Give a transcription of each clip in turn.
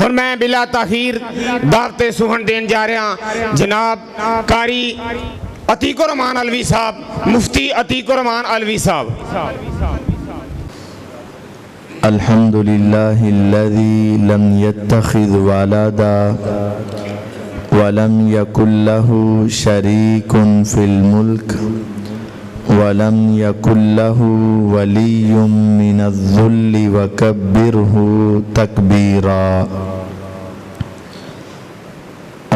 اور میں بلا تاخیر دعوت سخن دین جا رہا جناب قاری عتیق الرحمان علوی صاحب، مفتی عتیق الرحمان علوی صاحب۔ الحمد لله الذي لم يتخذ ولدا ولم يكن له شريك في الملك ولم يكن له ولي من الذل وكبره تكبيرا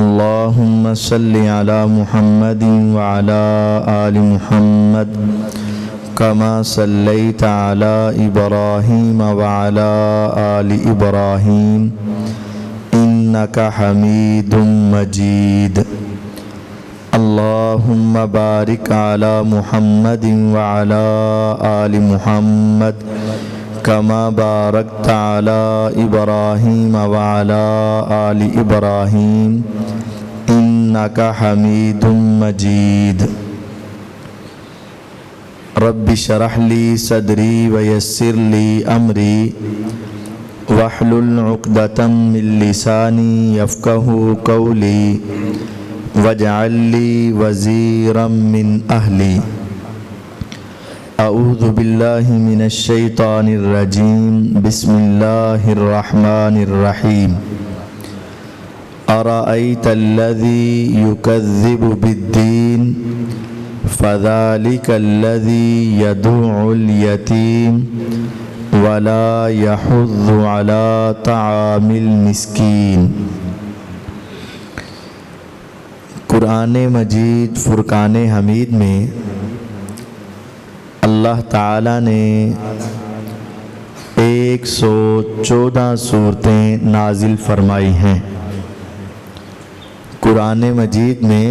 اللهم صل على محمد وعلى آل محمد كما صليت على إبراهيم وعلى آل إبراهيم إنك حميد مجيد اللهم بارك على محمد وعلى آل محمد كما باركت على إبراهيم وعلى آل إبراهيم إنك حميد مجيد رب اشرح لي صدري ويسر لي أمري واحلل عقدة من لساني يفقهوا قولي واجعل لي وزيرا من أهلي أعوذ بالله من الشيطان الرجيم بسم الله الرحمن الرحيم أرأيت الذي يكذب بالدين فذلك الذي يدعو اليتيم ولا يحض على طعام المسكين۔ قرآن مجید فرقان حمید میں اللہ تعالیٰ نے 114 صورتیں نازل فرمائی ہیں۔ قرآن مجید میں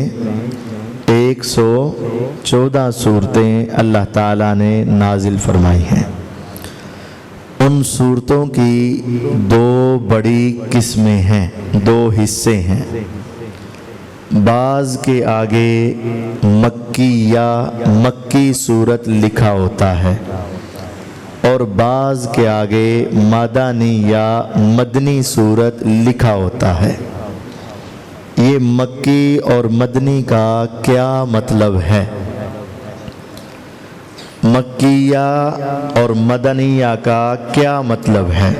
114 صورتیں اللہ تعالیٰ نے نازل فرمائی ہیں۔ ان صورتوں کی 2 بڑی قسمیں ہیں، 2 حصے ہیں۔ بعض کے آگے مکی یا مکی صورت لکھا ہوتا ہے اور بعض کے آگے مدنی یا مدنی صورت لکھا ہوتا ہے۔ یہ مکی اور مدنی کا کیا مطلب ہے؟ مکیہ اور مدنیہ کا کیا مطلب ہے؟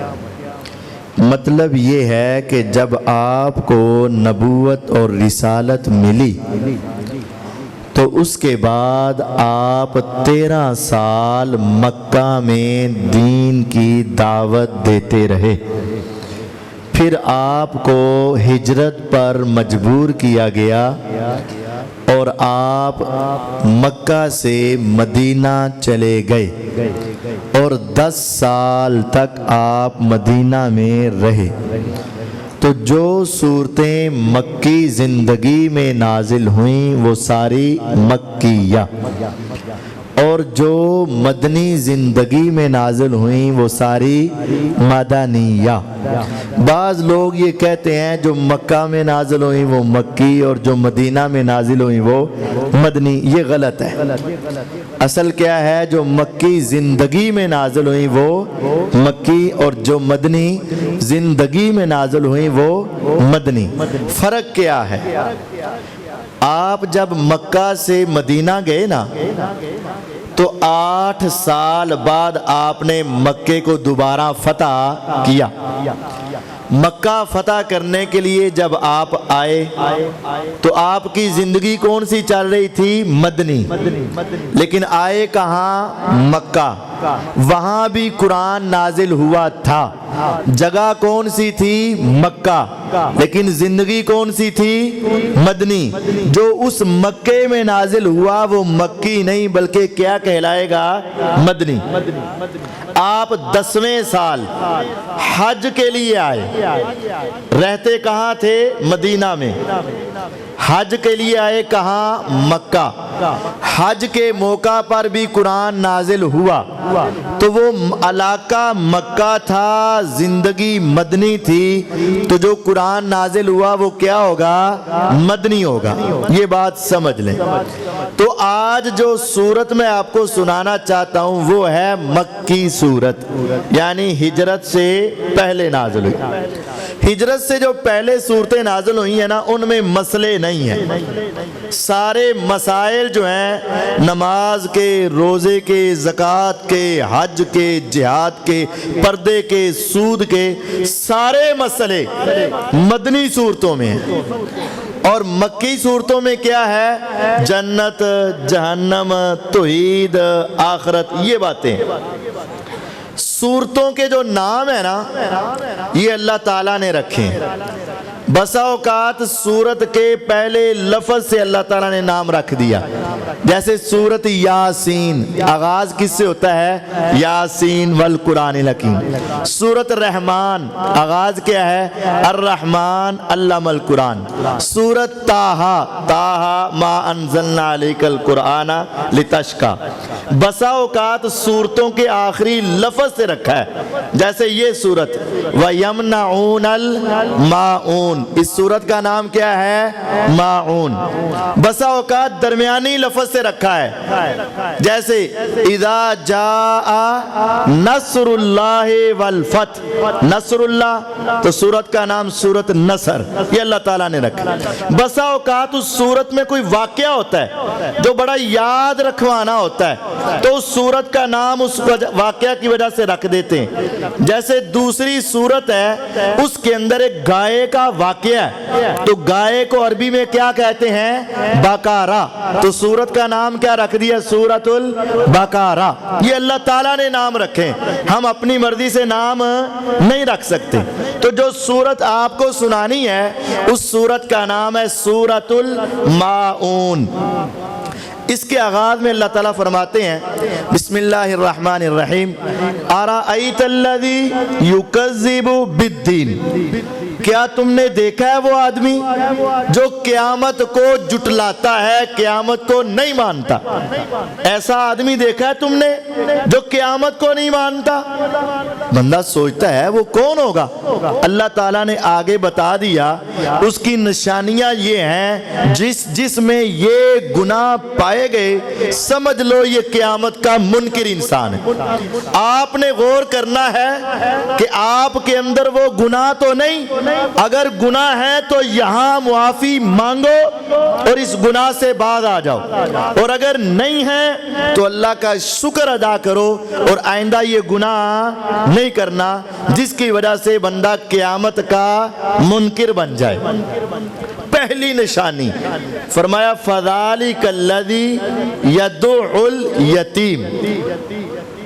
مطلب یہ ہے کہ جب آپ کو نبوت اور رسالت ملی تو اس کے بعد آپ 13 سال مکہ میں دین کی دعوت دیتے رہے، پھر آپ کو ہجرت پر مجبور کیا گیا اور آپ مکہ سے مدینہ چلے گئے اور 10 سال تک آپ مدینہ میں رہے۔ تو جو صورتیں مکی زندگی میں نازل ہوئیں وہ ساری مکیہ، اور جو مدنی زندگی میں نازل ہوئیں وہ ساری مدنیہ۔ بعض لوگ یہ کہتے ہیں جو مکہ میں نازل ہوئیں وہ مکی اور جو مدینہ میں نازل ہوئیں وہ مدنی، یہ غلط ہے۔ اصل کیا ہے؟ جو مکی زندگی میں نازل ہوئیں وہ مکی اور جو مدنی زندگی میں نازل ہوئیں وہ مدنی۔ فرق کیا ہے؟ آپ جب مکہ سے مدینہ گئے نا تو 8 سال بعد آپ نے مکے کو دوبارہ فتح کیا۔ مکہ فتح کرنے کے لیے جب آپ آئے تو آپ کی زندگی کون سی چل رہی تھی؟ مدنی۔ لیکن آئے کہاں؟ مکہ۔ وہاں بھی قرآن نازل ہوا تھا، جگہ کون سی تھی؟ مکہ، لیکن زندگی کون سی تھی؟ مدنی۔ جو اس مکے میں نازل ہوا وہ مکی نہیں بلکہ کیا کہلائے گا؟ مدنی۔ آپ 10ویں سال حج کے لیے آئے، رہتے کہاں تھے؟ مدینہ میں۔ حج کے لیے آئے کہاں؟ مکہ۔ حج کے موقع پر بھی قرآن نازل ہوا تو وہ علاقہ مکہ تھا، زندگی مدنی تھی، تو جو قرآن نازل ہوا وہ کیا ہوگا؟ مدنی ہوگا۔ یہ بات سمجھ لیں۔ تو آج جو صورت میں آپ کو سنانا چاہتا ہوں وہ ہے مکی صورت، یعنی ہجرت سے پہلے نازل ہوئی۔ ہجرت سے جو پہلے صورتیں نازل ہوئی ہیں نا، ان میں مسئلے نہیں ہیں، سارے مسائل جو ہیں نماز کے، روزے کے، زکوٰۃ کے، حج کے، جہاد کے، پردے کے، سود کے، سارے مسئلے مدنی صورتوں میں ہیں۔ اور مکی صورتوں میں کیا ہے؟ جنت، جہنم، توحید، آخرت، یہ باتیں۔ صورتوں کے جو نام ہیں نا، یہ اللہ تعالیٰ نے رکھے ہیں۔ بسا اوقات صورت کے پہلے لفظ سے اللہ تعالیٰ نے نام رکھ دیا، جیسے سورت یاسین، آغاز کس سے ہوتا ہے؟ یاسین والقرآن الحکیم۔ سورت رحمان، آغاز کیا ہے؟ الرحمن علم القرآن۔ سورت طٰہٰ، طٰہٰ ما انزلنا علیک القرآن لتشقیٰ۔ بسا اوقات صورتوں کے آخری لفظ سے رکھا ہے، جیسے یہ سورت وَيَمْنَعُونَ الْمَاعُونَ، اس سورت کا نام کیا ہے؟ ماعون۔ بسا اوقات درمیانی لفظ سے رکھا ہے، جیسے اذا جاء نصر اللہ والفتح، نصر اللہ، تو سورت کا نام سورت نصر، یہ اللہ تعالیٰ نے رکھا۔ بسا اوقات اس سورت میں کوئی واقعہ ہوتا ہے جو بڑا یاد رکھوانا ہوتا ہے، تو اس سورت کا نام اس واقعہ کی وجہ سے رکھ دیتے ہیں۔ جیسے دوسری سورت ہے، اس کے اندر ایک گائے کا واقعہ ہے، تو گائے کو عربی میں کیا کہتے ہیں؟ بقرہ، تو سورت کا نام کیا رکھ دیا؟ سورت البقرہ۔ یہ اللہ تعالیٰ نے نام رکھے، ہم اپنی مرضی سے نام نہیں رکھ سکتے۔ تو جو سورت آپ کو سنانی ہے اس سورت کا نام ہے سورت الماعون۔ اس کے آغاز میں اللہ تعالیٰ فرماتے ہیں بسم اللہ الرحمن الرحیم، ارأیت الذی یکذب بالدین، کیا تم نے دیکھا ہے وہ آدمی جو قیامت کو جٹلاتا ہے، قیامت کو نہیں مانتا؟ ایسا آدمی دیکھا ہے تم نے جو قیامت کو نہیں مانتا؟ بندہ سوچتا ہے وہ کون ہوگا؟ اللہ تعالیٰ نے آگے بتا دیا اس کی نشانیاں یہ ہیں، جس میں یہ گناہ پائے گئے سمجھ لو یہ قیامت کا منکر انسان ہے۔ آپ نے غور کرنا ہے کہ آپ کے اندر وہ گناہ تو نہیں، اگر گناہ ہے تو یہاں معافی مانگو اور اس گناہ سے باز آ جاؤ، اور اگر نہیں ہے تو اللہ کا شکر ادا کرو اور آئندہ یہ گناہ نہیں کرنا جس کی وجہ سے بندہ قیامت کا منکر بن جائے۔ پہلی نشانی فرمایا فَذَلِكَ الَّذِي يَدُعُّ الْيَتِيمَ،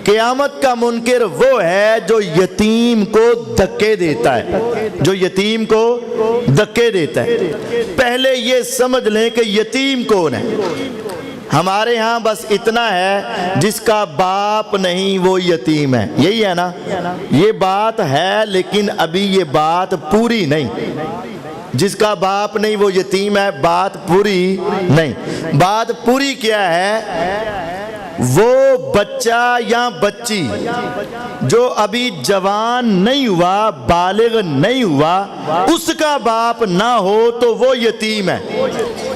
قیامت کا منکر وہ ہے جو یتیم کو دھکے دیتا ہے، جو یتیم کو دھکے دیتا ہے۔ پہلے یہ سمجھ لیں کہ یتیم کون ہے۔ ہمارے ہاں بس اتنا ہے جس کا باپ نہیں وہ یتیم ہے، یہی ہے نا؟ یہ بات ہے لیکن ابھی یہ بات پوری نہیں۔ جس کا باپ نہیں وہ یتیم ہے، بات پوری نہیں۔ بات پوری کیا ہے؟ وہ بچہ یا بچی جو ابھی جوان نہیں ہوا، بالغ نہیں ہوا، اس کا باپ نہ ہو تو وہ یتیم ہے۔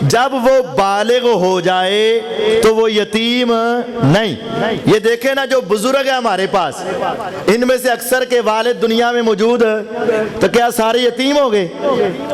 جب وہ بالغ ہو جائے تو وہ یتیم نہیں۔ یہ دیکھیں نا جو بزرگ ہے ہمارے پاس، ان میں سے اکثر کے والد دنیا میں موجود تو کیا سارے یتیم ہو گئے؟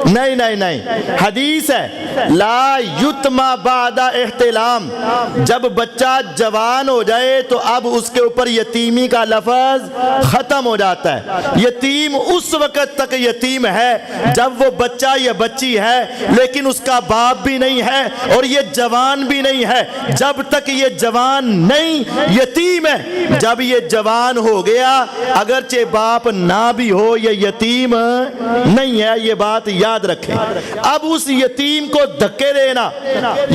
نہیں نہیں نہیں، حدیث ہے لا یتما بعد احتلام، جب بچہ جوان ہو جائے تو اب اس کے اوپر یتیمی کا لفظ ختم ہو جاتا ہے۔ یتیم اس وقت تک یتیم ہے جب وہ بچہ یا بچی ہے لیکن اس کا باپ بھی نہیں ہے اور یہ جوان بھی نہیں ہے، جب تک یہ جوان نہیں یتیم ہے۔ جب یہ جوان ہو گیا اگرچہ باپ نہ بھی ہو یہ یتیم نہیں ہے، یہ بات یاد رکھیں۔ اب اس یتیم کو دھکے دینا،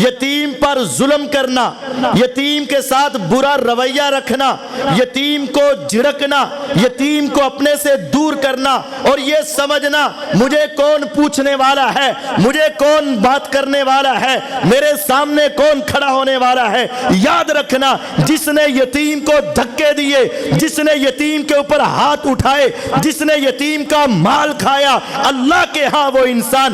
یتیم پر ظلم کرنا، یتیم کے ساتھ برا رویہ رکھنا، یتیم کو جھڑکنا، یتیم کو اپنے سے دور کرنا اور یہ سمجھنا مجھے کون پوچھنے والا ہے، مجھے کون بات کرنے والا ہے، میرے سامنے کون کھڑا ہونے والا ہے۔ یاد رکھنا جس نے یتیم کو دھکے دیے، جس نے یتیم کے اوپر ہاتھ اٹھائے، جس نے یتیم کا مال کھایا، اللہ کے ہاں وہ انسان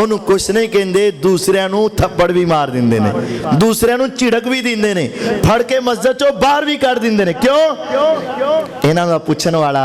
ਉਹਨੂੰ ਕੁਛ ਨਹੀਂ ਕਹਿੰਦੇ, ਦੂਸਰਿਆਂ ਨੂੰ ਥੱਪੜ ਵੀ ਮਾਰ ਦਿੰਦੇ ਨੇ, ਦੂਸਰਿਆਂ ਨੂੰ ਝਿੜਕ ਵੀ ਦਿੰਦੇ ਨੇ, ਫੜ ਕੇ ਮਸਜਿਦ ਚੋਂ ਬਾਹਰ ਵੀ ਕੱਢ ਦਿੰਦੇ ਨੇ। ਕਿਉਂ? ਇਹਨਾਂ ਦਾ ਪੁੱਛਣ ਵਾਲਾ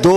2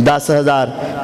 10,000।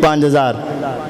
5,000,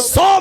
100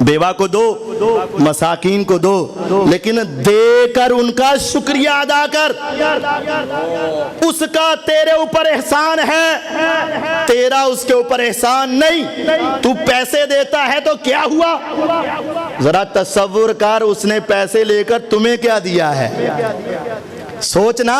بیوہ کو دو، مساکین کو دو، لیکن دے کر ان کا شکریہ ادا کر۔ اس کا تیرے اوپر احسان ہے، تیرا اس کے اوپر احسان نہیں۔ تو پیسے دیتا ہے تو کیا ہوا؟ ذرا تصور کر، اس نے پیسے لے کر تمہیں کیا دیا ہے؟ سوچنا،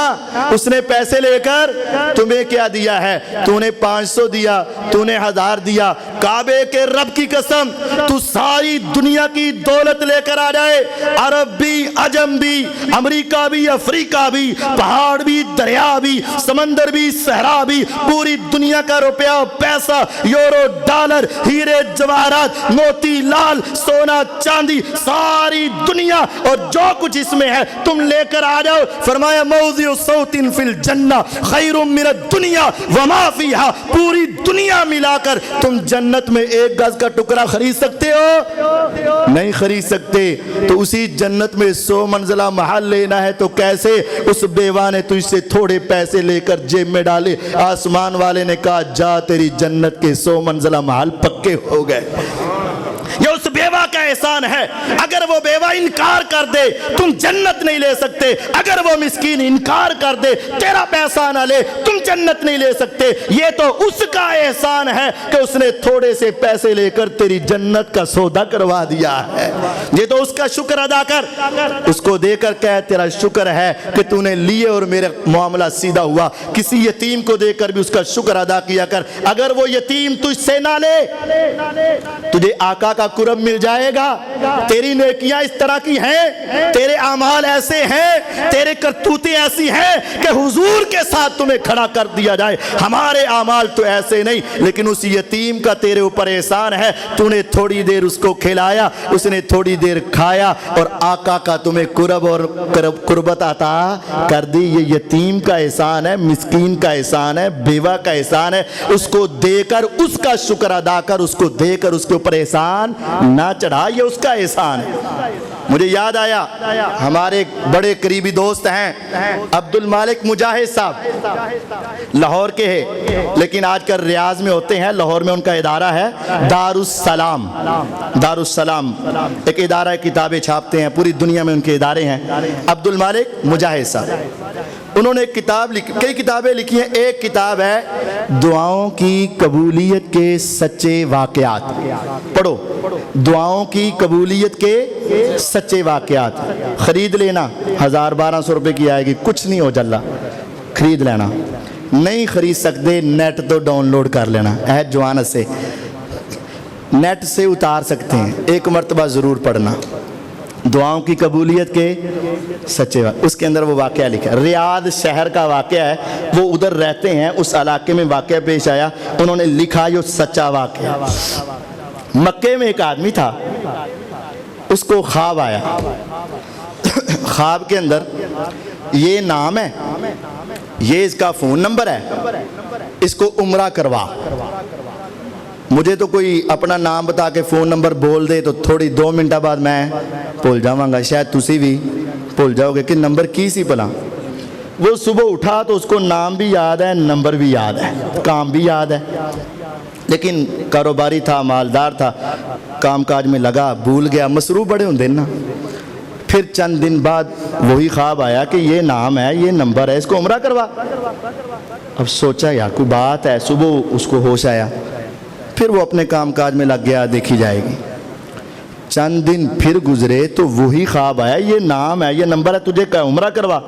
اس نے پیسے لے کر تمہیں کیا دیا ہے؟ تو نے 500 دیا، تو نے 1000 دیا۔ کعبے کے رب کی قسم، تو ساری دنیا کی دولت لے کر آ جائے، عرب بھی، عجم بھی، امریکہ بھی، افریقہ بھی، پہاڑ بھی، دریا بھی، سمندر بھی، صحرا بھی، پوری دنیا کا روپیہ، پیسہ، یورو، ڈالر، ہیرے جواہرات، موتی لال، سونا چاندی، ساری دنیا اور جو کچھ اس میں ہے تم لے کر آ جاؤ۔ فرمایا موضع صوت فی الجنہ خیر من الدنیا وما فیہا، پوری دنیا ملا کر تم جنت میں ایک گز کا ٹکڑا خرید سکتے ہو؟ نہیں خرید سکتے۔ تو اسی جنت میں 100 منزلہ محل لینا ہے تو کیسے؟ اس بیوہ نے تجھ سے تھوڑے پیسے لے کر جیب میں ڈالے، آسمان والے نے کہا جا تیری جنت کے 100 منزلہ محل پکے ہو گئے۔ یہ اس بیوہ کا احسان ہے۔ اگر وہ بیوہ انکار کر دے تم جنت نہیں لے سکتے، اگر وہ مسکین انکار کر دے تیرا پیسہ نہ لے تم جنت نہیں لے سکتے۔ یہ تو اس کا احسان ہے کہ اس نے تھوڑے سے پیسے لے کر تیری جنت کا سودا کروا دیا ہے۔ یہ تو اس کا شکر ادا کر، اس کو دے کر کہہ تیرا شکر ہے کہ تو نے لیے اور میرا معاملہ سیدھا ہوا۔ کسی یتیم کو دے کر بھی اس کا شکر ادا کیا کر۔ اگر وہ یتیم تجھ سے نہ لے تجھے آقا کا قرب مل جائے گا۔ تیری نیکیاں اس طرح کی ہیں، تیرے اعمال ایسے ہیں، تیرے کرتوتیں ایسی ہیں کہ حضور کے ساتھ تمہیں کھڑا کر دیا جائے۔ ہمارے اعمال تو ایسے نہیں، لیکن اس یتیم کا تیرے اوپر احسان ہے، تو نے تھوڑی دیر اس کو کھلایا، اس نے تھوڑی دیر کھایا اور آقا کا تمہیں قرب اور قربت عطا کر دی۔ یہ یتیم کا احسان ہے، مسکین کا احسان ہے، بیوہ کا احسان ہے۔ اس کو دے کر اس کا شکر ادا کر، اس کو دے کر اس کے اوپر احسان نہ چڑھا، یہ اس کا احسان ہے۔ مجھے یاد آیا، ہمارے بڑے قریبی دوست ہیں عبد المالک مجاہد صاحب، لاہور کے ہیں لیکن آج کل ریاض میں ہوتے ہیں۔ لاہور میں ان کا ادارہ ہے دارالسلام، دارالسلام ایک ادارہ ہے، کتابیں چھاپتے ہیں، پوری دنیا میں ان کے ادارے ہیں۔ عبد المالک مجاہد صاحب، انہوں نے ایک کتاب لکھی، کئی کتابیں لکھی ہیں۔ ایک کتاب ہے دعاؤں کی قبولیت کے سچے واقعات، پڑھو، دعاؤں کی قبولیت کے سچے واقعات۔ خرید لینا، 1000-1200 روپے کی آئے گی، کچھ نہیں ہو جلا، خرید لینا۔ نہیں خرید سکتے نیٹ تو ڈاؤن لوڈ کر لینا، عہد جوانت سے نیٹ سے اتار سکتے ہیں، ایک مرتبہ ضرور پڑھنا۔ دعاؤں کی قبولیت کے سچے واقعہ، اس کے اندر وہ واقعہ لکھا ہے۔ ریاض شہر کا واقعہ ہے، وہ ادھر رہتے ہیں، اس علاقے میں واقعہ پیش آیا، انہوں نے لکھا یہ سچا واقعہ۔ مکے میں ایک آدمی تھا، اس کو خواب آیا، خواب کے اندر یہ نام ہے، یہ اس کا فون نمبر ہے، اس کو عمرہ کروا۔ مجھے تو کوئی اپنا نام بتا کے فون نمبر بول دے تو تھوڑی 2 منٹہ بعد میں بھول جاؤں گا، شاید تسی بھی بھول جاؤ گے کہ نمبر کی سی پلا۔ وہ صبح اٹھا تو اس کو نام بھی یاد ہے، نمبر بھی یاد ہے، کام بھی یاد ہے، لیکن کاروباری تھا، مالدار تھا، کام کاج میں لگا، بھول گیا، مصروف بڑے ہوں نا۔ پھر چند دن بعد وہی خواب آیا کہ یہ نام ہے، یہ نمبر ہے، اس کو عمرہ کروا۔ اب سوچا یار کوئی بات ہے، صبح اس کو ہوش آیا، پھر وہ اپنے کام کاج میں لگ گیا، دیکھی جائے گی۔ چند دن پھر گزرے تو وہی خواب آیا، یہ نام ہے، یہ نمبر ہے، تجھے کہا عمرہ کروا۔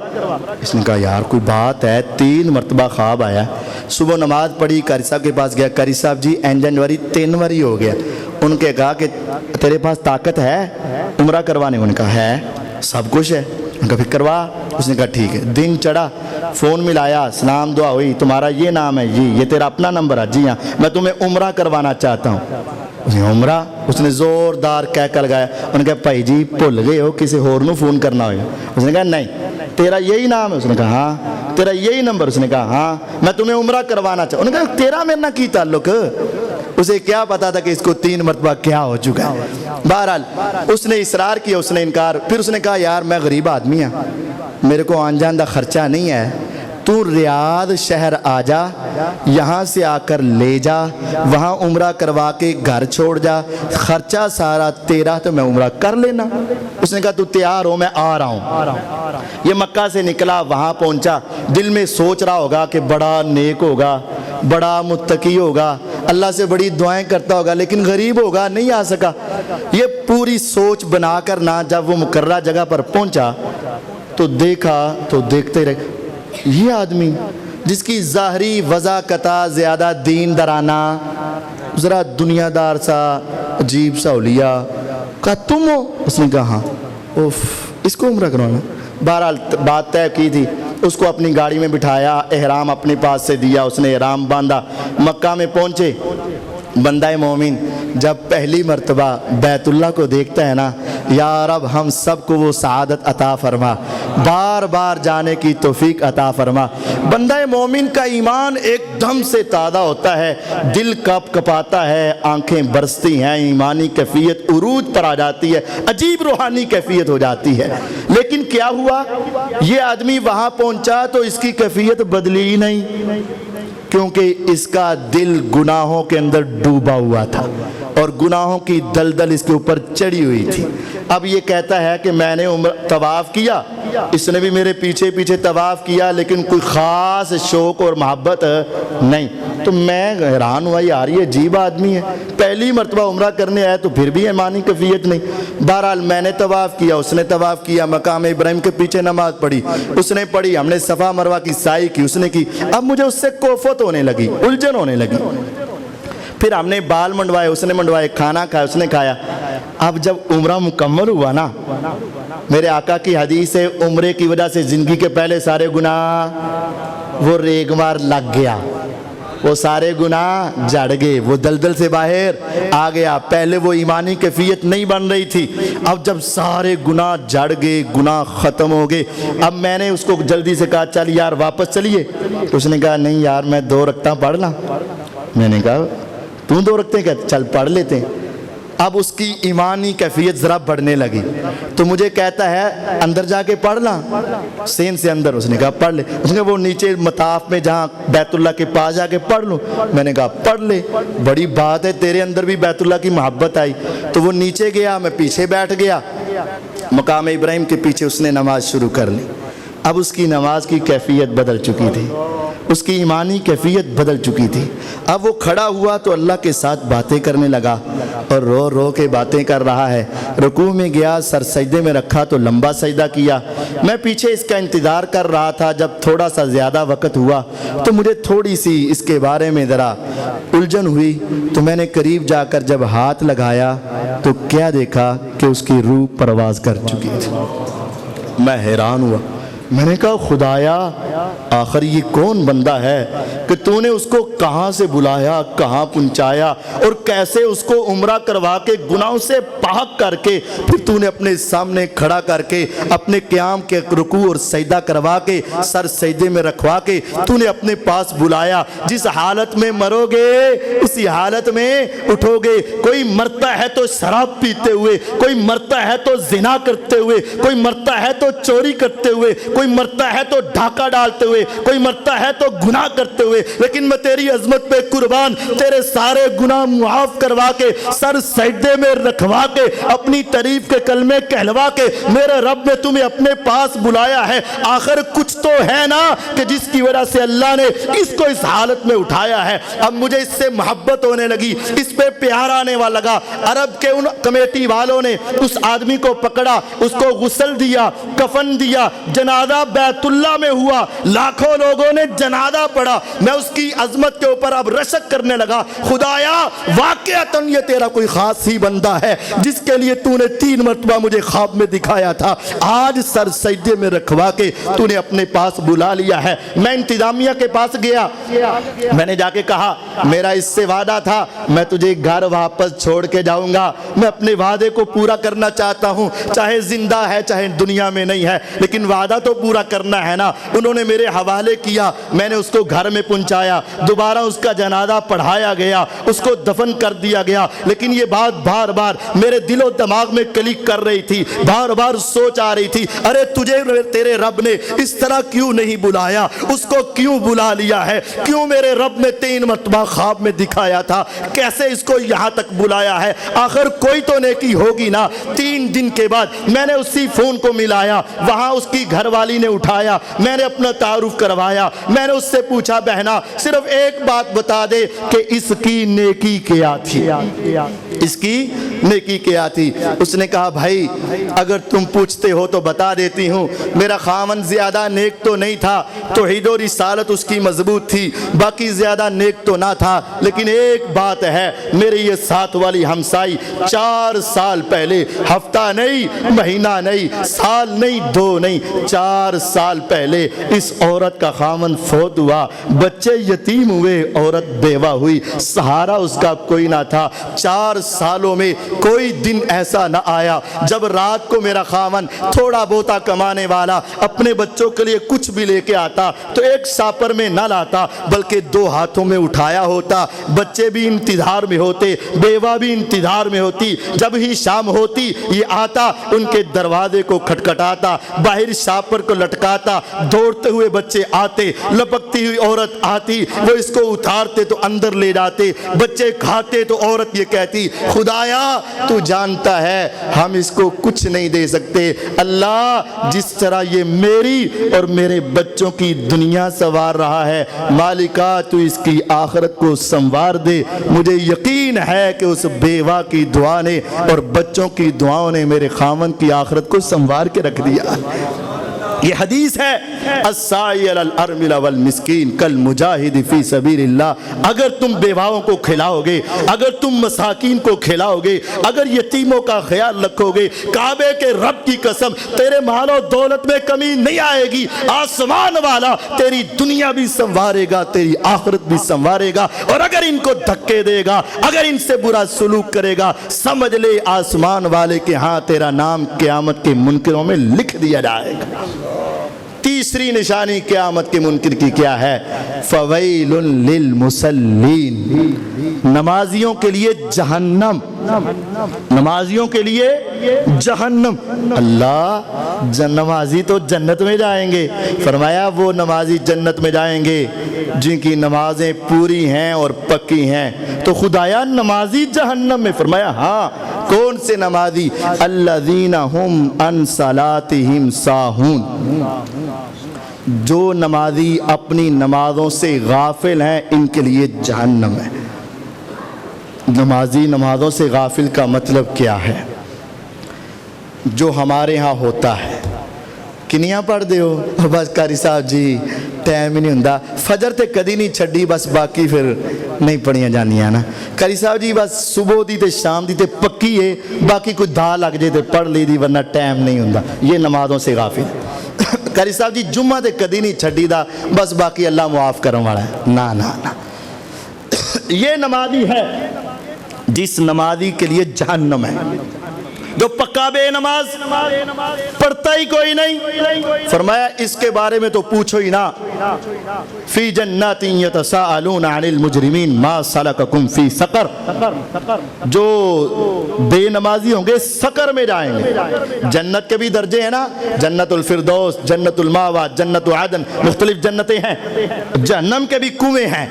اس نے کہا یار کوئی بات ہے، 3 مرتبہ خواب آیا۔ صبح نماز پڑھی، قاری صاحب کے پاس گیا، قاری صاحب جی انجن واری 3 واری ہو گیا۔ ان کے کہا کہ تیرے پاس طاقت ہے عمرہ کروانے؟ انہوں نے کہا ہے، سب کچھ ہے۔ انہوں نے کہا پھر کروا۔ اس نے کہا ٹھیک ہے۔ دن چڑھا، فون ملایا، سلام دعا ہوئی، تمہارا یہ نام ہے جی، یہ تیرا اپنا نمبر ہے؟ جی ہاں، میں تمہیں عمرہ کروانا چاہتا ہوں۔ اس نے عمرہ، اس نے زوردار کہہ کر لگایا۔ انہوں نے کہا بھائی جی بھول گئے ہو، کسی اور نو فون کرنا ہوگا۔ اس نے کہا نہیں، تیرا یہی نام ہے؟ اس نے کہا ہاں۔ تیرا یہی نمبر؟ اس نے کہا ہاں، میں تمہیں عمرہ کروانا چاہتا ہوں۔ انہوں نے کہا تیرا میرے نہ کی تعلق؟ اسے کیا پتا تھا کہ اس کو 3 مرتبہ کیا ہو چکا ہے۔ بہرحال اس نے اصرار کیا، اس نے انکار۔ پھر اس نے کہا یار میں غریب آدمی ہوں، میرے کو آن جان کا خرچہ نہیں ہے، تو ریاض شہر آ جا, یہاں سے آ کر لے جا, وہاں عمرہ کروا کے گھر چھوڑ جا, خرچہ سارا تیرا, تو میں عمرہ کر لینا. اس نے کہا تو تیار ہو, میں آ رہا ہوں. یہ مکہ سے نکلا, وہاں پہنچا, دل میں سوچ رہا ہوگا کہ بڑا نیک ہوگا, بڑا متقی ہوگا, اللہ سے بڑی دعائیں کرتا ہوگا, لیکن غریب ہوگا, نہیں آ سکا. یہ پوری سوچ بنا کر نہ جب وہ مقررہ جگہ پر پہنچا تو دیکھا تو دیکھتے رہے, یہ آدمی جس کی ظاہری وضاحت زیادہ دین درانہ, ذرا دنیا دار سا, عجیب سا اولیاء, کہا تم ہو؟ اس نے کہا ہاں. اوف, اس کو عمرہ کروانا. بہرحال بات طے کی تھی, اس کو اپنی گاڑی میں بٹھایا, احرام اپنے پاس سے دیا, اس نے احرام باندھا. مکہ میں پہنچے. بندہ مومن جب پہلی مرتبہ بیت اللہ کو دیکھتا ہے نا, یا رب ہم سب کو وہ سعادت عطا فرما, بار بار جانے کی توفیق عطا فرما. بندہ مومن کا ایمان ایک دم سے تازہ ہوتا ہے, دل کپ کپاتا ہے, آنکھیں برستی ہیں, ایمانی کیفیت عروج پر آ جاتی ہے, عجیب روحانی کیفیت ہو جاتی ہے. لیکن کیا ہوا, یہ آدمی وہاں پہنچا تو اس کی کیفیت بدلی ہی نہیں, کیونکہ اس کا دل گناہوں کے اندر ڈوبا ہوا تھا اور گناہوں کی دلدل اس کے اوپر چڑھی ہوئی تھی. اب یہ کہتا ہے کہ میں نے طواف کیا, اس نے بھی میرے پیچھے پیچھے طواف کیا, لیکن کوئی خاص شوق اور محبت نہیں. تو میں حیران ہوا, یار یہ عجیب آدمی ہے, پہلی مرتبہ عمرہ کرنے آیا تو پھر بھی ایمانی کیفیت نہیں. بہرحال میں نے طواف کیا, اس نے طواف کیا, مقام ابراہیم کے پیچھے نماز پڑھی, اس نے پڑھی, ہم نے صفا مروہ کی سعی کی, اس نے کی. اب مجھے اس سے کوفت ہونے لگی, الجھن ہونے لگی. پھر ہم نے بال منڈوائے, اس نے منڈوائے, کھانا کھایا, اس نے کھایا. اب جب عمرہ مکمل ہوا نا, میرے آقا کی حدیث ہے, عمرے کی وجہ سے زندگی کے پہلے سارے گناہ وہ ریگمار لگ گیا, وہ سارے گناہ جڑ گئے, وہ دلدل سے باہر آ گیا. پہلے وہ ایمانی کیفیت نہیں بن رہی تھی, اب جب سارے گناہ جڑ گئے, گناہ ختم ہو گئے, اب میں نے اس کو جلدی سے کہا چل یار واپس چلیے. تو اس نے کہا نہیں یار میں 2 رکعتیں پڑھ لاں. میں نے کہا تم 2 رکعتیں کہتے, چل پڑھ لیتے ہیں. اب اس کی ایمانی کیفیت ذرا بڑھنے لگی, تو مجھے کہتا ہے اندر جا کے پڑھ لاں, سین سے اندر. اس نے کہا پڑھ لے. اس نے کہا وہ نیچے مطاف میں جہاں بیت اللہ کے پاس جا کے پڑھ لوں. میں نے کہا پڑھ لے, بڑی بات ہے, تیرے اندر بھی بیت اللہ کی محبت آئی. تو وہ نیچے گیا, میں پیچھے بیٹھ گیا, مقام ابراہیم کے پیچھے اس نے نماز شروع کر لی. اب اس کی نماز کی کیفیت بدل چکی تھی, اس کی ایمانی کیفیت بدل چکی تھی. اب وہ کھڑا ہوا تو اللہ کے ساتھ باتیں کرنے لگا, اور رو رو کے باتیں کر رہا ہے. رکوع میں گیا, سر سجدے میں رکھا تو لمبا سجدہ کیا. میں پیچھے اس کا انتظار کر رہا تھا. جب تھوڑا سا زیادہ وقت ہوا تو مجھے تھوڑی سی اس کے بارے میں ذرا الجھن ہوئی, تو میں نے قریب جا کر جب ہاتھ لگایا تو کیا دیکھا کہ اس کی روح پرواز کر چکی تھی. میں حیران ہوا, میں نے کہا خدایا آخر یہ کون بندہ ہے کہ تو نے اس کو کہاں سے بلایا, کہاں پہنچایا, اور کیسے اس کو عمرہ کروا کے گناہوں سے پاک کر کے پھر تو نے اپنے سامنے کھڑا کر کے اپنے قیام کے رکوع اور سجدہ کروا کے سر سجدے میں رکھوا کے تو نے اپنے پاس بلایا. جس حالت میں مرو گے اسی حالت میں اٹھو گے. کوئی مرتا ہے تو شراب پیتے ہوئے, کوئی مرتا ہے تو زنا کرتے ہوئے, کوئی مرتا ہے تو چوری کرتے ہوئے, کوئی مرتا ہے تو ڈھاکہ ڈالتے ہوئے, کوئی مرتا ہے تو گناہ کرتے ہوئے. لیکن میں تیری عظمت پہ قربان, تیرے سارے گناہ معاف کروا کے سر سجدے میں رکھوا کے اپنی تعریف کے کلمے کہلوا کے میرے رب نے تمہیں اپنے پاس بلایا ہے. آخر کچھ تو ہے نا کہ جس کی وجہ سے اللہ نے اس کو اس حالت میں اٹھایا ہے. اب مجھے اس سے محبت ہونے لگی, اس پہ پیار آنے والا لگا. عرب کے ان کمیٹی والوں نے اس آدمی کو پکڑا, اس کو غسل دیا, کفن دیا, جنازہ بیت اللہ میں ہوا, لاکھوں لوگوں نے جنازہ پڑھا. میں اس کی عظمت کے اوپر اب رشک کرنے لگا, خدایا واقعتاً یہ تیرا کوئی خاص ہی بندہ ہے جس کے لیے تو نے 3 مرتبہ مجھے خواب میں دکھایا تھا, آج سر سجدے میں رکھوا کے تو نے اپنے پاس بلا لیا ہے. میں انتظامیہ کے پاس گیا, میں نے جا کے کہا میرا اس سے وعدہ تھا, میں تجھے گھر واپس چھوڑ کے جاؤں گا, میں اپنے وعدے کو پورا کرنا چاہتا ہوں, چاہے زندہ ہے چاہے دنیا میں نہیں ہے, لیکن وعدہ تو پورا کرنا ہے نا. انہوں نے میرے حوالے کیا, میں نے اس کو گھر میں پہنچایا, دوبارہ اس کا جنازہ پڑھایا گیا, اس کو دفن کر دیا گیا. لیکن یہ بات بار بار میرے دل و دماغ میں کلک کر رہی تھی, بار بار سوچ آ رہی تھی, ارے تجھے تیرے رب نے اس طرح کیوں نہیں بلایا, اس کو کیوں بلا لیا ہے, کیوں میرے رب نے 3 مرتبہ خواب میں دکھایا تھا, کیسے اس کو یہاں تک بلایا ہے, آخر کوئی تو نیکی ہوگی نا. 3 دن کے بعد میں نے اسی فون کو ملایا, وہاں اس کی گھر والی نے اٹھایا, میں نے اپنا تعارف کروایا, میں نے اس سے پوچھا بہنا صرف ایک بات بتا دے کہ اس کی نیکی کیا تھی, اس کی نیکی کیا تھی. اس نے کہا بھائی اگر تم پوچھتے ہو تو بتا دیتی ہوں, میرا خاوند زیادہ نیک تو نہیں تھا, توحید و رسالت اس کی مضبوط تھی, باقی زیادہ نیک تو نہ تھا, لیکن ایک بات ہے, میرے یہ ساتھ والی ہمسائی 4 سال پہلے, ہفتہ نہیں, مہینہ نہیں, سال نہیں, 2 نہیں, 4 سال پہلے اس عورت کا خاوند فوت ہوا, بچے یتیم ہوئے, عورت بیوہ ہوئی, سہارا اس کا کوئی نہ تھا. 4 سالوں میں کوئی دن ایسا نہ آیا جب رات کو میرا خاوند تھوڑا بہتا کمانے والا اپنے بچوں کے لیے کچھ بھی لے کے آتا تو ایک ساپر میں نہ لاتا بلکہ 2 ہاتھوں میں اٹھایا ہوتا. بچے بھی انتظار میں ہوتے, بیوہ بھی انتظار میں ہوتی. جب ہی شام ہوتی یہ آتا, ان کے دروازے کو کھٹکھٹاتا, باہر شاپر کو لٹکاتا, دوڑتے ہوئے بچے آتے, لپکتی ہوئی عورت آتی, وہ اس کو اتارتے تو اندر لے جاتے, بچے کھاتے تو عورت یہ کہتی خدایا تو جانتا ہے ہم اس کو کچھ نہیں دے سکتے, اللہ جس طرح یہ میری اور میرے بچوں کی دنیا سنوار رہا ہے, مالکا تو اس کی آخرت کو سنوار دے. مجھے یقین ہے کہ اس بیوہ کی دعا نے اور بچوں کی دعاؤں نے میرے خاوند کی آخرت کو سنوار کے رکھ دیا. یہ حدیث ہے السائی علی الارمل والمسکین کالمجاہد فی سبیل اللہ. اگر تم بیواؤں کو کھلاؤ گے, اگر تم مساکین کو کھلاؤ گے, اگر یتیموں کا خیال رکھو گے, کعبے کے رب کی قسم تیرے مال و دولت میں کمی نہیں آئے گی. آسمان والا تیری دنیا بھی سنوارے گا, تیری آخرت بھی سنوارے گا. اور اگر ان کو دھکے دے گا, اگر ان سے برا سلوک کرے گا, سمجھ لے آسمان والے کے ہاں تیرا نام قیامت کے منکروں میں لکھ دیا جائے گا. تیسری نشانی قیامت کے منکر کی کیا ہے؟ فویل للمصلین, نمازیوں کے لیے جہنم, نمازیوں کے لیے جہنم. اللہ نمازی تو جنت میں جائیں گے, فرمایا وہ نمازی جنت میں جائیں گے جن کی نمازیں پوری ہیں اور پکی ہیں. تو خدایا نمازی جہنم میں, فرمایا ہاں. کون سے نمازی؟ الذین ہم عن صلاتہم ساہون, جو نمازی اپنی نمازوں سے غافل ہیں ان کے لیے جہنم ہے. نمازی نمازوں سے غافل کا مطلب کیا ہے؟ جو ہمارے ہاں ہوتا ہے, کنیاں پڑھ دے ہو بس قاری صاحب جی ٹائم ہی نہیں ہوندا, فجر تے کدی نہیں چھڈی بس باقی پھر نہیں پڑھیاں جانیاں نا. قاری صاحب جی بس صبح دی تے شام دی تے پکی ہے, باقی کوئی دھا لگ جائے تے پڑھ لی دی ورنہ ٹائم نہیں ہوندا. یہ نمازوں سے غافل. قاری صاحب جی جمعہ تے کدی نہیں چھڈی دا, بس باقی اللہ معاف کرن والا ہے. نا نا نا, یہ نمازی ہے جس نمازی کے لیے جہنم ہے. جو پکا بے نماز پڑھتا ہی کوئی نہیں, فرمایا اس کے بارے میں تو پوچھو ہی نا. فی جنات یتساءلون عن المجرمین ما سلککم فی سقر, جو بے نمازی ہوں گے سقر میں جائیں گے. جنت کے بھی درجے ہیں نا, جنت الفردوس, جنت الماوا, جنت عدن, مختلف جنتیں ہیں. جہنم کے بھی کنویں ہیں,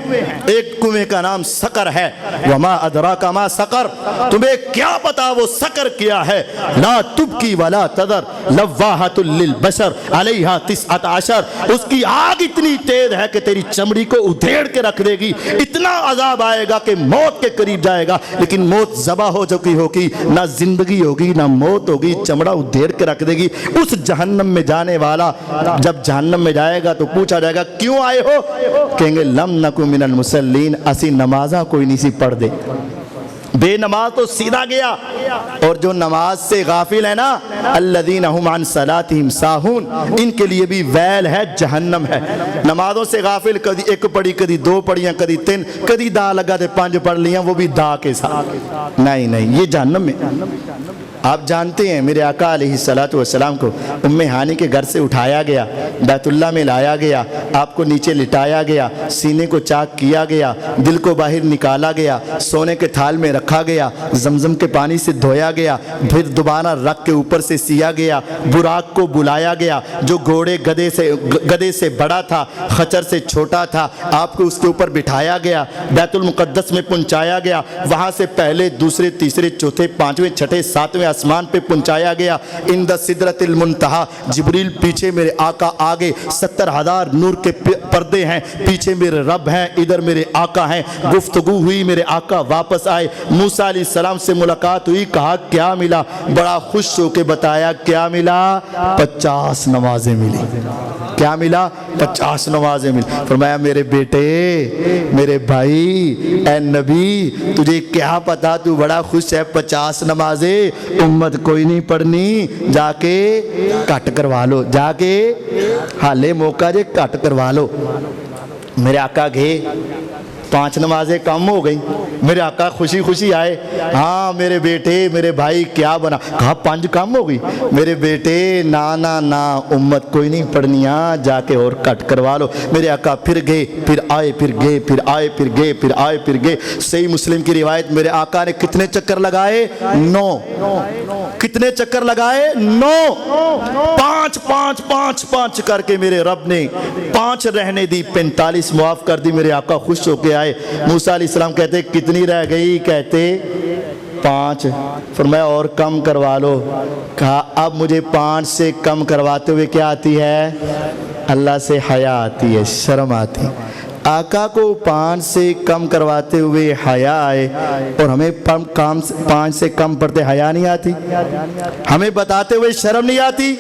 ایک کنویں کا نام سقر ہے. وما ادراک ما سقر, تمہیں کیا پتا وہ سقر کیا ہے؟ لا تبکی ولا تذر لواحۃ للبشر علیہا 19, اس کی آگ اتنی تیز ہے کہ تیری چمڑی کو ادھیڑ کے رکھ دے گی. اتنا عذاب آئے گا کہ موت کے قریب جائے گا, لیکن موت ذبح ہو چکی ہوگی, نہ زندگی ہوگی نہ موت ہوگی, چمڑا ادھیڑ کے رکھ دے گی. اس جہنم میں جانے والا جب جہنم میں جائے گا تو پوچھا جائے گا کیوں آئے ہو؟ کہیں گے لم نکو من المصلین, اسی نمازاں کوئی نہیں سی پڑھ دے. بے نماز تو سیدھا گیا. اور جو نماز سے غافل ہے نا, الذین ہم عن صلاتہم ساہون, ان کے لیے بھی ویل ہے, جہنم ہے. نمازوں سے غافل, کدی 1 پڑھی, کدی 2 پڑھیاں, کدی 3, کدی دا لگا تے 5 پڑھ لیاں, وہ بھی دا کے ساتھ. نہیں نہیں, یہ جہنم میں. آپ جانتے ہیں میرے آقا علیہ الصلوۃ والسلام کو ام ہانی کے گھر سے اٹھایا گیا، بیت اللہ میں لایا گیا، آپ کو نیچے لٹایا گیا، سینے کو چاک کیا گیا، دل کو باہر نکالا گیا، سونے کے تھال میں رکھا گیا، زمزم کے پانی سے دھویا گیا، پھر دوبارہ رکھ کے اوپر سے سیا گیا، براق کو بلایا گیا جو گھوڑے گدے سے بڑا تھا، خچر سے چھوٹا تھا، آپ کو اس کے اوپر بٹھایا گیا، بیت المقدس میں پہنچایا گیا، وہاں سے پہلے دوسرے تیسرے چوتھے پانچویں چھٹے ساتویں آسمان پہ پہنچایا گیا، عند سدرۃ المنتہا، جبریل پیچھے میرے آقا آگے، 70,000 نور کے پردے ہیں، پیچھے میرے رب ہیں، ادھر میرے آقا ہیں، گفتگو ہوئی، میرے آقا واپس آئے، موسیٰ علیہ السلام سے ملاقات ہوئی، کہا کیا ملا؟ بڑا خوش ہو کے بتایا کیا ملا؟ 50 نمازیں ملی۔ کیا ملا؟ 50 نمازیں ملی۔ فرمایا میرے بیٹے، میرے بھائی، اے نبی، تجھے کیا پتا تو بڑا خوش ہے؟ 50 نمازیں امت کوئی نہیں پڑھنی، جا کے کٹ کروا لو، جا کے حالے موقع جے کٹ کروا لو۔ میرے آقا گئے، 5 نمازیں کم ہو گئیں، میرے آقا خوشی خوشی آئے، ہاں میرے بیٹے، میرے بھائی کیا بنا؟ کہا 5 کم ہو گئی۔ میرے بیٹے نا نا نا، امت کوئی نہیں پڑھنی، جا کے اور کٹ کروا لو۔ میرے آقا پھر گئے، پھر آئے، پھر گئے، پھر آئے، پھر گئے، پھر آئے، پھر گئے۔ صحیح مسلم کی روایت، میرے آقا نے کتنے چکر لگائے؟ 9۔ کتنے چکر لگائے؟ 9۔ 5 5 5 5 کر کے میرے رب نے 5 رہنے دی، 45 معاف کر دی۔ میرے آقا خوش ہو کے آئے، موسیٰ علیہ السلام کہتے کتنی رہ گئی؟ کہتے 5۔ فرمایا اور کم کروا لو۔ کہا اب مجھے 5 سے کم کرواتے ہوئے کیا آتی ہے؟ اللہ سے حیا آتی ہے، شرم آتی۔ آقا کو 5 سے کم کرواتے ہوئے حیا آئے، اور ہمیں 5 سے کم پڑھتے حیا نہیں آتی، ہمیں بتاتے ہوئے شرم نہیں آتی۔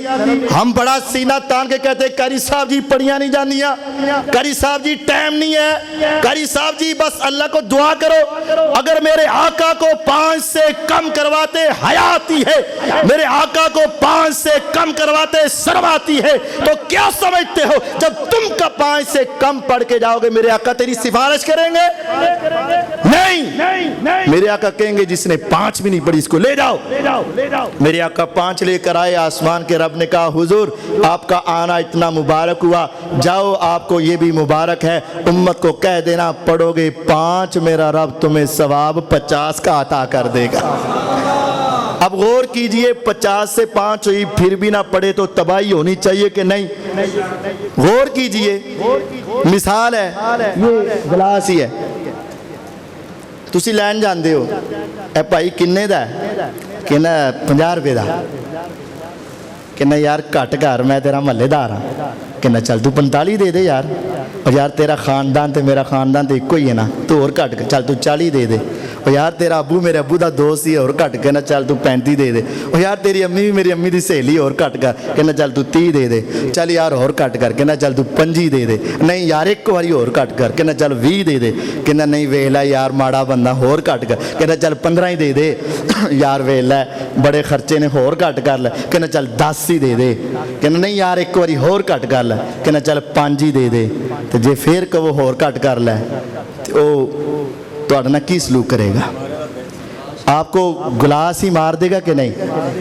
ہم بڑا سینہ تان کے کہتے قاری صاحب جی پڑھیاں نہیں جانیاں، قاری صاحب جی ٹائم نہیں ہے، قاری صاحب جی بس اللہ کو دعا کرو۔ اگر میرے آقا کو 5 سے کم کرواتے حیا آتی ہے، میرے آقا کو 5 سے کم کرواتے شرم آتی ہے، تو کیا سمجھتے ہو جب تم کا 5 سے کم پڑھ کے جاؤ گے میرے آقا تیری سفارش کریں گے؟ نہیں، میرے آقا کہیں گے جس نے 5 بھی نہیں پڑھی اس کو لے جاؤ۔ میرے آقا 5 لے کر آئے، آسمان کے رب نے کہا حضور آپ کا آنا اتنا مبارک ہوا، جاؤ آپ کو یہ بھی مبارک ہے، امت کو کہہ دینا پڑھو گے 5 میرا رب تمہیں ثواب 50 کا عطا کر دے گا۔ اب غور کیجئے، 50 سے 5 ہوئی، پھر بھی نہ پڑھے تو تباہی ہونی چاہیے کہ نہیں؟ غور کیجئے، مثال ہے، یہ گلاس ہی ہے، تسی لین جاندے ہو، اے بھائی کنے دا ہے؟ کہنا 50 روپے دا۔ کہنا یار کٹ کر، میں تیرا محلے دار ہاں۔ کہنا چل تو 45 دے دے یار، اور یار تیرا خاندان تے میرا خاندان تے ایک ہی ہے نا، تو اور کٹ کر، چل تو 40 دے دے۔ اور یار تیرا ابو میرے ابو دا دوست ہی اور کٹ، کہنا چل تو 35 دے دے۔ اور یار تیری امی بھی میری امی دی سہیلی اور کٹ کر، کہنا چل تو 30 دے دے۔ چل یار اور کٹ کر، کہنا چل تو 25 دے دے۔ نہیں یار ایک واری اور کٹ کر، کہنا چل 20 دے دے۔ کہنا نہیں ویلا یار ماڑا بندہ اور کٹ کر، کہنا چل 15 ہی دے دے۔ یار ویلا بڑے خرچے نے اور کٹ کر لے، کہنا چل 10 ہی دے دے۔ کہنا نہیں یار ایک واری اور کٹ کر لے، کہنا چل 5 ہی دے دے۔ تو جے پھر کہ وہ اور کٹ کر لے تو تو اڑنا کی سلوک کرے گا؟ آپ کو گلاس ہی مار دے گا کہ نہیں؟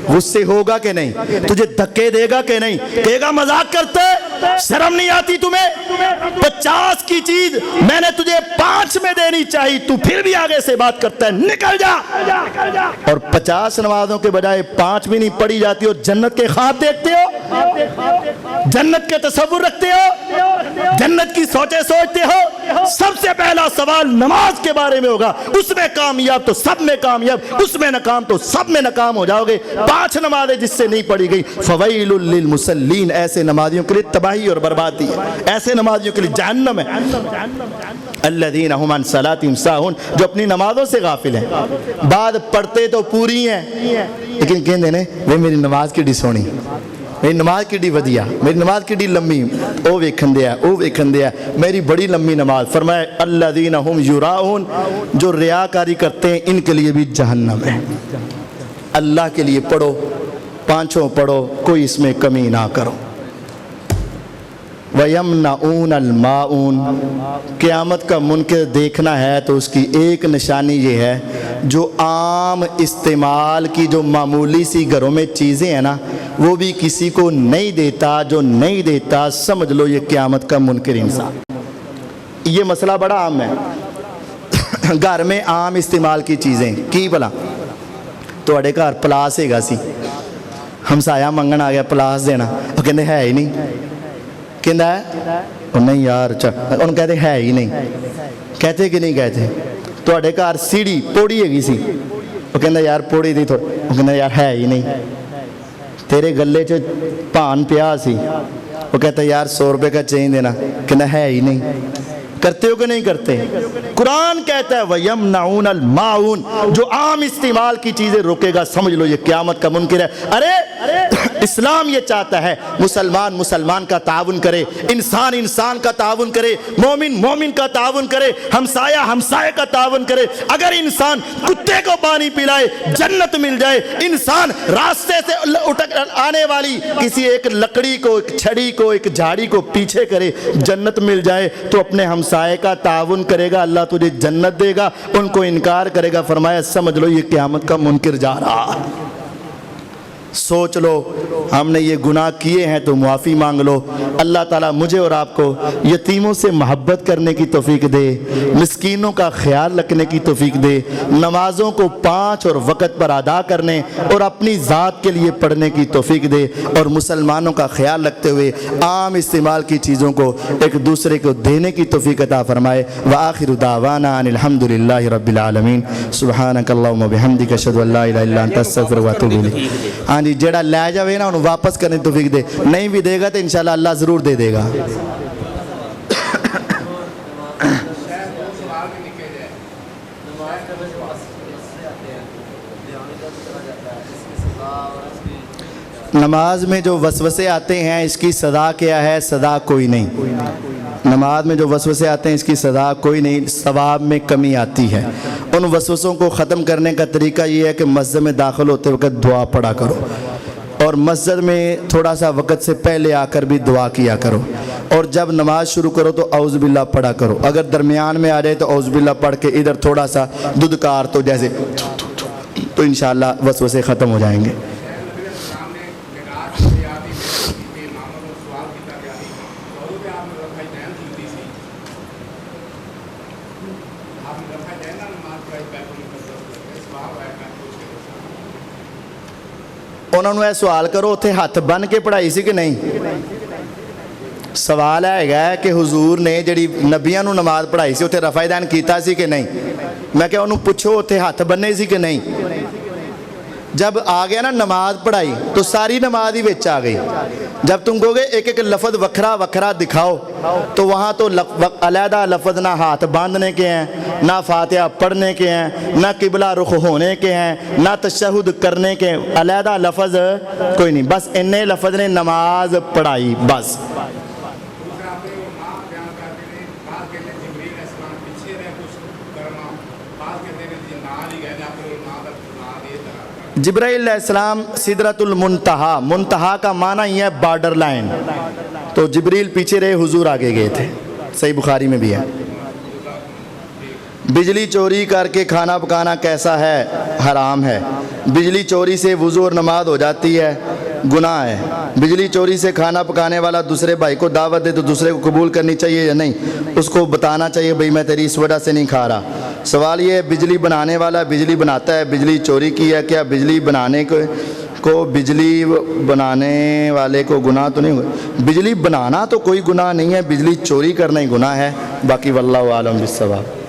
غصے ہوگا کہ نہیں؟ تجھے دھکے دے گا کہ نہیں؟ کہے گا مذاق کرتے، شرم نہیں آتی تمہیں؟ 50 کی چیز میں نے تجھے 5 میں دینی چاہیے، تو پھر بھی آگے سے بات کرتا ہے، نکل جا۔ اور 50 نمازوں کے بجائے 5 بھی نہیں پڑھی جاتی ہو، جنت کے خواب دیکھتے ہو، جنت کے تصور رکھتے ہو، جنت کی سوچیں سوچتے ہو، سب سے پہلا سوال نماز کے بارے میں ہوگا، اس میں کامیاب تو سب میں کامیاب، اس میں ناکام تو سب میں ناکام ہو جاؤ گے۔ 5 نمازیں جس سے نہیں پڑھی گئی، فویل للمصلین، ایسے نمازیوں کے لیے تباہی اور بربادی ہے، ایسے نمازیوں کے لیے جہنم ہے۔ الذین هم عن صلاتهم ساہون، جو اپنی نمازوں سے غافل ہیں، بعد پڑھتے تو پوری ہیں لیکن کہندے نے وہ میری نماز کی ڈی سونی، میری نماز کی ڈی ودیا، میری نماز کی ڈی لمبی، او ویکھن دیا، او ویکھن دیا، میری بڑی لمبی نماز۔ فرمایا الذین هم یراؤون، جو ریاکاری کرتے ہیں ان کے لیے بھی جہنم ہے۔ اللہ کے لیے پڑھو، 5 پڑھو، کوئی اس میں کمی نہ کرو۔ وَيَمْنَعُونَ الْمَاعُونَ، قیامت کا منکر دیکھنا ہے تو اس کی ایک نشانی یہ ہے جو عام استعمال کی جو معمولی سی گھروں میں چیزیں ہیں نا وہ بھی کسی کو نہیں دیتا، جو نہیں دیتا سمجھ لو یہ قیامت کا منکر انسان۔ یہ مسئلہ بڑا عام ہے، گھر میں عام استعمال کی چیزیں کی بلا تواڈے گھر پلاس ہے گا سی، ہمسایا منگن آ گیا پلاس دینا، وہ کہندے ہے ہی نہیں، کہندا ہے وہ نہیں یار انہوں کہتے ہے ہی نہیں، کہتے کہ نہیں کہتے؟ تواڈے گھر سیڑھی پوڑی ہے گی سی، وہ کہندا یار پوڑی دی تھوڑی، وہ کہندا یار ہے ہی نہیں۔ تیرے گلے چ پان پیا سی، وہ کہتا یار 100 روپے کا چین دینا، کہنا ہے ہی نہیں۔ کرتے ہو کہ نہیں کرتے؟ قرآن کہتا ہے وَيَمْنَعُونَ الْمَاعُونَ، جو عام استعمال کی چیزیں روکے گا سمجھ لو یہ قیامت کا منکر ہے۔ ارے اسلام یہ چاہتا ہے مسلمان مسلمان کا تعاون کرے، انسان انسان کا تعاون کرے، مومن مومن کا تعاون کرے، ہمسایہ ہمسایہ کا تعاون کرے۔ اگر انسان کتے کو پانی پلائے جنت مل جائے، انسان راستے سے اٹک آنے والی کسی ایک لکڑی کو، ایک چھڑی کو، ایک جھاڑی کو پیچھے کرے جنت مل جائے، تو اپنے ہمسائے کا تعاون کرے گا اللہ تجھے جنت دے گا، ان کو انکار کرے گا فرمایا سمجھ لو یہ قیامت کا منکر جا رہا۔ سوچ لو ہم نے یہ گناہ کیے ہیں تو معافی مانگ لو۔ اللہ تعالیٰ مجھے اور آپ کو یتیموں سے محبت کرنے کی توفیق دے، مسکینوں کا خیال رکھنے کی توفیق دے، نمازوں کو 5 اور وقت پر ادا کرنے اور اپنی ذات کے لیے پڑھنے کی توفیق دے، اور مسلمانوں کا خیال رکھتے ہوئے عام استعمال کی چیزوں کو ایک دوسرے کو دینے کی توفیق عطا فرمائے۔ وآخر دعوانا ان الحمد للہ رب العالمین، سبحانک اللہم وبحمدک اشہد ان لا الہ الا انت استغفرک واتوب الیک۔ ہاں جی جیڑا لے جاوے نا انہوں واپس کرنے کی توفیق دے، نہیں بھی دے گا تو انشاءاللہ اللہ ضرور دے دے گا۔ نماز میں جو وسوسے آتے ہیں اس کی سزا کیا ہے؟ سزا کوئی نہیں۔ نماز میں جو وسوسے آتے ہیں اس کی سزا کوئی نہیں، ثواب میں کمی آتی ہے۔ ان وسوسوں کو ختم کرنے کا طریقہ یہ ہے کہ مسجد میں داخل ہوتے وقت دعا پڑھا کرو، اور مسجد میں تھوڑا سا وقت سے پہلے آ کر بھی دعا کیا کرو، اور جب نماز شروع کرو تو اعوذ باللہ پڑھا کرو۔ اگر درمیان میں آ جائے تو اعوذ باللہ پڑھ کے ادھر تھوڑا سا دودکار تو جیسے تو انشاءاللہ وسوسے ختم ہو جائیں گے۔ انہوں نے سوال کرو اتھے ہاتھ بن کے پڑھائی سی کہ نہیں؟ سوال ہے کہ حضور نے جڑی نبیاں نو نماز پڑھائی سی اتھے رفع دین کیتا سی کہ نہیں؟ میں کہ انہوں پوچھو اتھے ہاتھ بننے سی کہ نہیں؟ جب آ گیا نا نماز پڑھائی تو ساری نماز ہی وچ آ گئی۔ جب تم کہو گے ایک ایک لفظ وکھرا وکھرا دکھاؤ تو وہاں تو علیحدہ لفظ نہ ہاتھ باندھنے کے ہیں، نہ فاتحہ پڑھنے کے ہیں، نہ قبلہ رخ ہونے کے ہیں، نہ تشہد کرنے کے، علیحدہ لفظ کوئی نہیں، بس انہیں لفظ نے نماز پڑھائی بس۔ جبرائیل علیہ السلام سدرۃ المنتہا، منتہا کا معنی یہ ہے بارڈر لائن، تو جبریل پیچھے رہے حضور آگے گئے تھے، صحیح بخاری میں بھی ہے۔ بجلی چوری کر کے کھانا پکانا کیسا ہے؟ حرام ہے۔ بجلی چوری سے وضو اور نماز ہو جاتی ہے، گناہ ہے۔ بجلی چوری سے کھانا پکانے والا دوسرے بھائی کو دعوت دے تو دوسرے کو قبول کرنی چاہیے یا نہیں؟ اس کو بتانا چاہیے بھئی میں تیری اس وجہ سے نہیں کھا رہا۔ سوال یہ ہے بجلی بنانے والا بجلی بناتا ہے، بجلی چوری کی ہے، کیا بجلی بنانے کو بجلی بنانے والے کو گناہ تو نہیں ہوگا؟ بجلی بنانا تو کوئی گناہ نہیں ہے، بجلی چوری کرنا ہی گناہ ہے، باقی واللہ عالم بالصواب۔